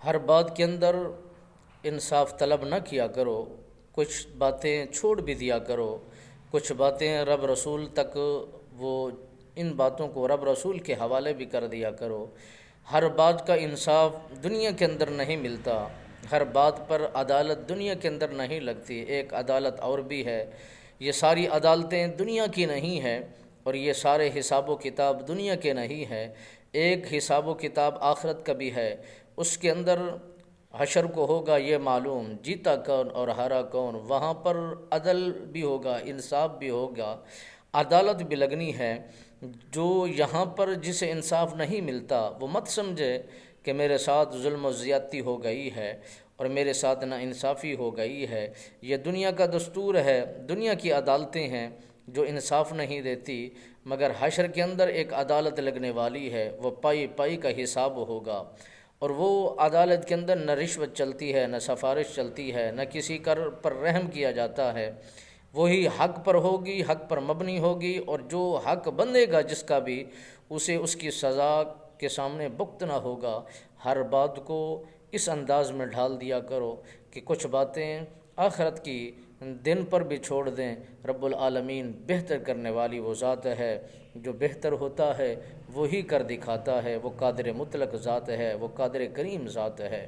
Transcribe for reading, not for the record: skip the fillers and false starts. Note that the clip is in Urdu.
ہر بات کے اندر انصاف طلب نہ کیا کرو، کچھ باتیں چھوڑ بھی دیا کرو، کچھ باتیں رب رسول تک وہ ان باتوں کو رب رسول کے حوالے بھی کر دیا کرو۔ ہر بات کا انصاف دنیا کے اندر نہیں ملتا، ہر بات پر عدالت دنیا کے اندر نہیں لگتی، ایک عدالت اور بھی ہے۔ یہ ساری عدالتیں دنیا کی نہیں ہیں، اور یہ سارے حساب و کتاب دنیا کے نہیں ہیں۔ ایک حساب و کتاب آخرت کا بھی ہے، اس کے اندر حشر کو ہوگا یہ معلوم جیتا کون اور ہارا کون، وہاں پر عدل بھی ہوگا، انصاف بھی ہوگا، عدالت بھی لگنی ہے۔ جو یہاں پر جسے انصاف نہیں ملتا وہ مت سمجھے کہ میرے ساتھ ظلم و زیادتی ہو گئی ہے اور میرے ساتھ ناانصافی ہو گئی ہے۔ یہ دنیا کا دستور ہے، دنیا کی عدالتیں ہیں جو انصاف نہیں دیتی، مگر حشر کے اندر ایک عدالت لگنے والی ہے، وہ پائی پائی کا حساب ہوگا، اور وہ عدالت کے اندر نہ رشوت چلتی ہے، نہ سفارش چلتی ہے، نہ کسی پر رحم کیا جاتا ہے۔ وہی حق پر ہوگی، حق پر مبنی ہوگی، اور جو حق بندے گا جس کا بھی، اسے اس کی سزا کے سامنے بھگتنا ہوگا۔ ہر بات کو اس انداز میں ڈھال دیا کرو کہ کچھ باتیں آخرت کی دن پر بھی چھوڑ دیں۔ رب العالمین بہتر کرنے والی وہ ذات ہے، جو بہتر ہوتا ہے وہی کر دکھاتا ہے، وہ قادر مطلق ذات ہے، وہ قادر کریم ذات ہے۔